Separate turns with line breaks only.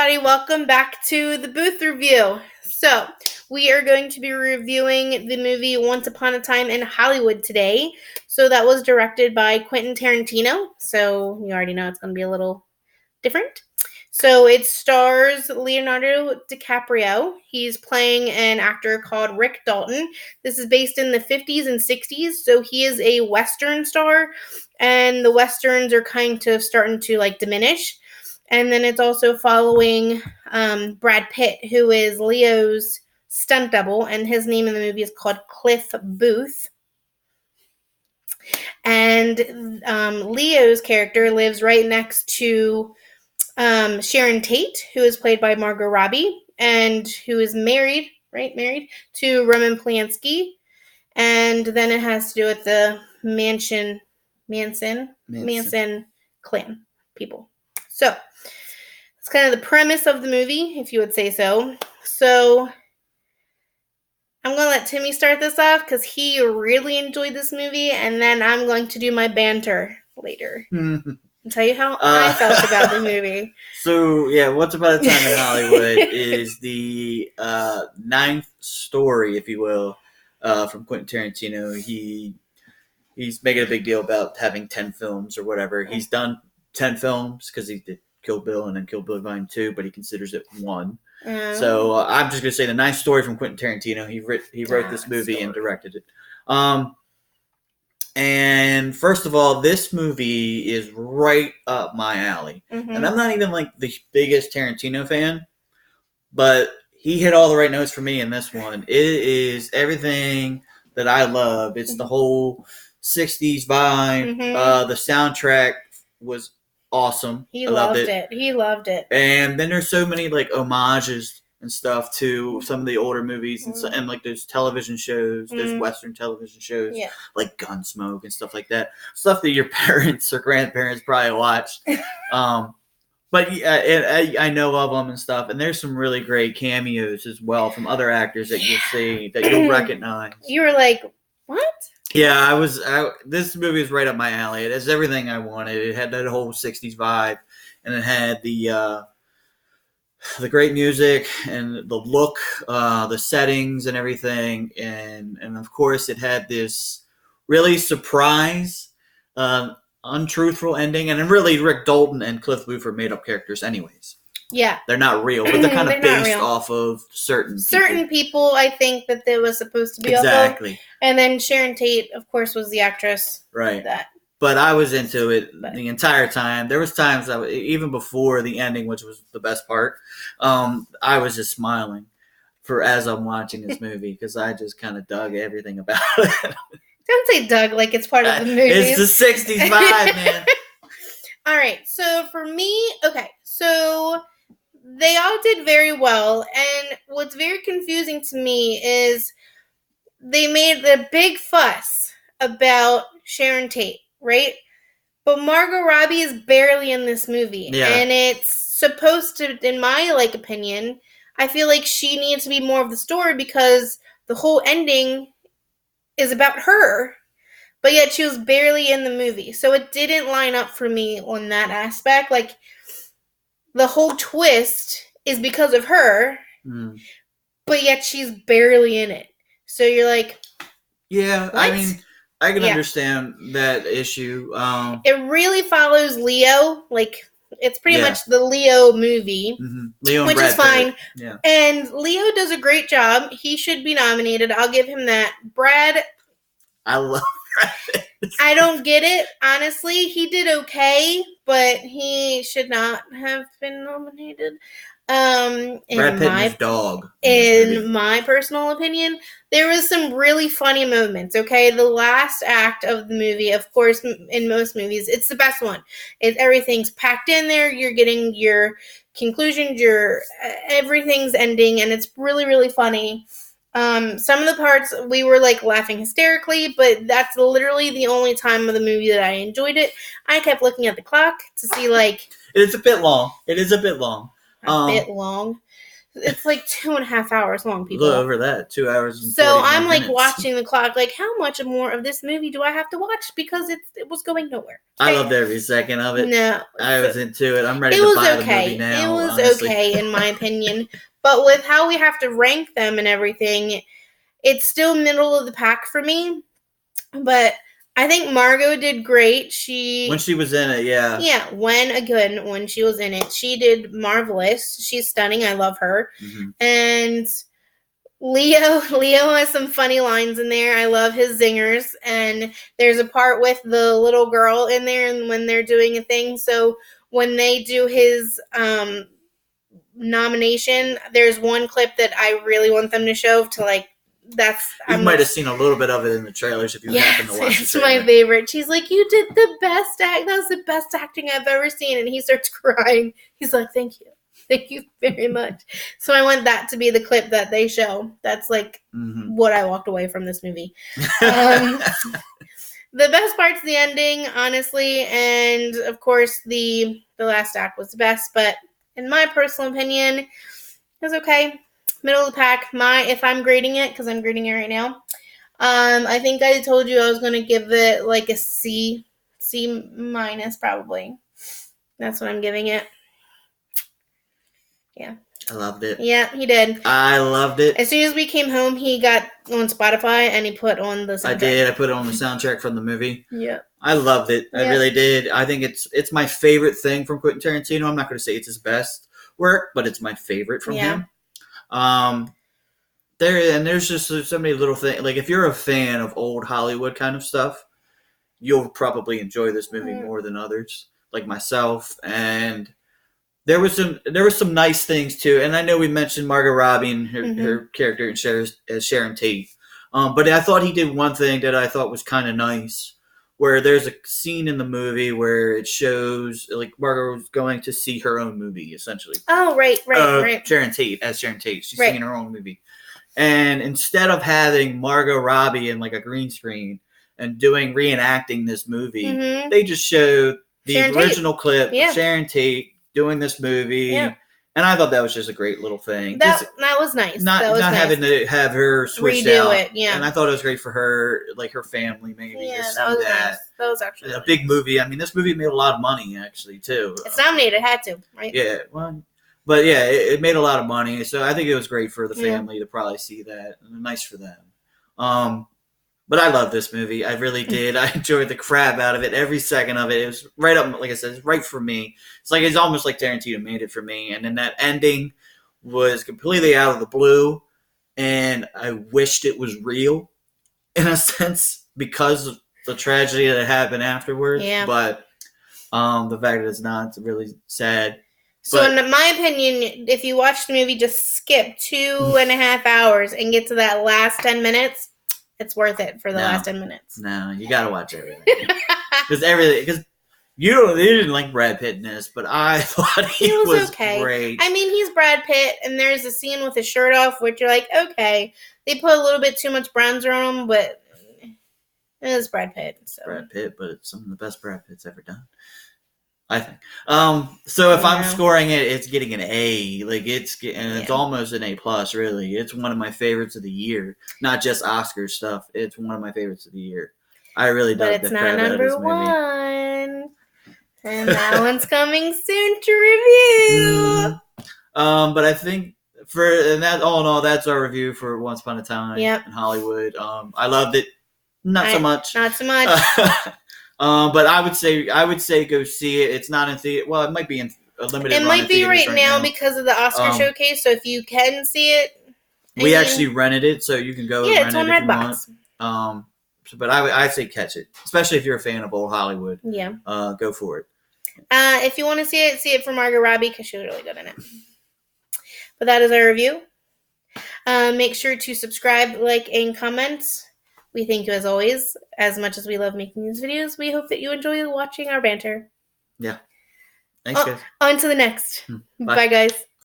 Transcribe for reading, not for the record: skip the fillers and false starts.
everybody. Welcome back to the Booth Review. So, we are going to be reviewing the movie Once Upon a Time in Hollywood today. So, that was directed by Quentin Tarantino. So, you already know it's going to be a little different. So, it stars Leonardo DiCaprio. He's playing an actor called Rick Dalton. This is based in the 50s and 60s. So, he is a Western star, and the Westerns are kind of starting to diminish. And then it's also following Brad Pitt, who is Leo's stunt double, and his name in the movie is called Cliff Booth. And Leo's character lives right next to Sharon Tate, who is played by Margot Robbie, and who is married to Roman Polanski. And then it has to do with the Manson clan people. So, it's kind of the premise of the movie, if you would say so. So, I'm going to let Timmy start this off because he really enjoyed this movie, and then I'm going to do my banter later and tell you how I felt about the movie.
So, yeah, Once Upon a Time in Hollywood is the ninth story, if you will, from Quentin Tarantino. He's making a big deal about having 10 films or whatever. He's done 10 films because he did Kill Bill and then Kill Bill Volume 2, but he considers it one. So I'm just going to say the ninth story from Quentin Tarantino. He wrote this movie and directed it. And first of all, this movie is right up my alley. Mm-hmm. And I'm not even the biggest Tarantino fan, but he hit all the right notes for me in this one. It is everything that I love. It's the whole 60s vibe. Mm-hmm. The soundtrack was awesome.
He loved it.
And then there's so many homages and stuff to some of the older movies and those television shows, those Western television shows, like Gunsmoke and stuff like that. Stuff that your parents or grandparents probably watched. But I know of them and stuff. And there's some really great cameos as well from other actors that you'll see that you'll recognize.
You were like, what?
Yeah, this movie is right up my alley. It has everything I wanted. It had that whole 60s vibe, and it had the great music and the look, the settings and everything. And of course, it had this really surprise, untruthful ending. And then really, Rick Dalton and Cliff Booth are made-up characters anyways.
Yeah.
They're not real, but they're kind of based off of certain people.
I think that they was supposed to be
exactly.
Off of. And then Sharon Tate, of course, was the actress.
Right.
That.
But I was into it the entire time. There was times, even before the ending, which was the best part, I was just smiling as I'm watching this movie because I just kind of dug everything about it.
Don't say dug like it's part of the movie.
It's the 60s vibe, man.
All right. So for me, so they all did very well. And what's very confusing to me is they made the big fuss about Sharon Tate, right? But Margot Robbie is barely in this movie. Yeah. And it's supposed to, in my opinion, I feel like she needs to be more of the story because the whole ending is about her. But yet she was barely in the movie. So it didn't line up for me on that aspect. The whole twist is because of her, but yet she's barely in it. So you're like,
yeah,
what?
I mean, I can understand that issue.
It really follows Leo. It's pretty much the Leo movie,
Leo and
which
Brad
is fine.
Pitt. Yeah.
And Leo does a great job. He should be nominated. I'll give him that. Brad,
I love Brad Pitt.
I don't get it. Honestly, he did okay, but he should not have been nominated.
Brad Pitt and his dog.
In my personal opinion, there was some really funny moments, okay? The last act of the movie, of course, in most movies, it's the best one. Everything's packed in there. You're getting your conclusions, everything's ending, and it's really, really funny. Some of the parts, we were, laughing hysterically, but that's literally the only time of the movie that I enjoyed it. I kept looking at the clock to see,
It's a bit long. It is a bit long.
A bit long. It's like 2.5 hours long,
A
people.
little over that, 2 hours and
So
40
I'm like
minutes.
watching the clock, like how much more of this movie do I have to watch because it was going nowhere.
I
Okay?
loved every second of it.
No,
I was into it. I'm ready
it
to
was
buy
okay.
the movie now.
It was
honestly.
okay in my opinion, but with how we have to rank them and everything, it's still middle of the pack for me. But I think Margot did great.
When she was in it, yeah.
Yeah, when she was in it, she did marvelous. She's stunning. I love her.
Mm-hmm.
And Leo has some funny lines in there. I love his zingers. And there's a part with the little girl in there, and when they're doing a thing. So when they do his nomination, there's one clip that I really want them to show to like.
You might have seen a little bit of it in the trailers if you happen to watch
it's
the trailer.
my favorite. She's like, "You did the best act. That was the best acting I've ever seen." And he starts crying. He's like, "Thank you very much." So I want that to be the clip that they show. That's like what I walked away from this movie. The best part's the ending, honestly, and of course the last act was the best. But in my personal opinion, it was okay. Middle of the pack. If I'm grading it, because I'm grading it right now, I think I told you I was gonna give it like a C minus probably. That's what I'm giving it. Yeah.
I loved it.
Yeah, he did.
I loved it.
As soon as we came home, he got on Spotify and he put on the soundtrack.
I did. I put it on the soundtrack from the movie.
Yeah.
I loved it.
Yeah.
I really did. I think it's my favorite thing from Quentin Tarantino. I'm not going to say it's his best work, but it's my favorite from him. There's just so many little things. Like if you're a fan of old Hollywood kind of stuff, you'll probably enjoy this movie more than others, like myself. And there was some nice things too. And I know we mentioned Margot Robbie and her character as Sharon Tate, but I thought he did one thing that I thought was kind of nice, where there's a scene in the movie where it shows like Margot's going to see her own movie essentially.
Oh, right.
Sharon Tate as Sharon Tate, she's singing her own movie. And instead of having Margot Robbie in like a green screen and reenacting this movie, they just showed the
Sharon
original
Tate.
clip of Sharon Tate doing this movie. Yeah. And I thought that was just a great little thing.
That was nice.
Not having to have her switched out.
Redo it, yeah.
And I thought it was great for her, like her family maybe.
Yeah, that was nice. That was actually
a big movie. I mean, this movie made a lot of money actually too.
It's nominated, had to, right?
Yeah, well, but yeah, it made a lot of money. So I think it was great for the family to probably see that. Nice for them. But I love this movie. I really did. I enjoyed the crap out of it. Every second of it. It was right up, like I said, it's right for me. It's almost like Tarantino made it for me. And then that ending was completely out of the blue. And I wished it was real in a sense because of the tragedy that happened afterwards.
Yeah.
But the fact that it's not, it's really sad.
So in my opinion, if you watch the movie, just skip 2.5 hours and get to that last 10 minutes. It's worth it for the last 10 minutes.
No, you gotta watch everything. Because you didn't like Brad Pitt in this, but I thought he was okay. Great.
I mean, he's Brad Pitt, and there's a scene with his shirt off, which you're like, okay, they put a little bit too much bronzer on him, but it's Brad Pitt. So.
Brad Pitt, but it's some of the best Brad Pitt's ever done, I think. So if I'm scoring it, it's getting an A. It's almost an A+, really. It's one of my favorites of the year. Not just Oscar stuff. It's one of my favorites of the year. I really dug the crap out of this movie. But it's not number 1.
And that one's coming soon to review.
But I think all in all, that's our review for Once Upon a Time in Hollywood. I loved it. Not so much. But I would say go see it. It's not in theater. Well, it might be in a limited. It might be right now
because of the Oscar showcase. So if you can see it,
we actually rented it, so you can go.
Yeah,
rent
it's on
Redbox. But I say catch it, especially if you're a fan of old Hollywood.
Yeah.
Go for it.
If you want to see it for Margot Robbie because she was really good in it. But that is our review. Make sure to subscribe, like, and comment. We thank you as always. As much as we love making these videos, we hope that you enjoy watching our banter.
Yeah. Thanks, guys.
On to the next. Bye guys.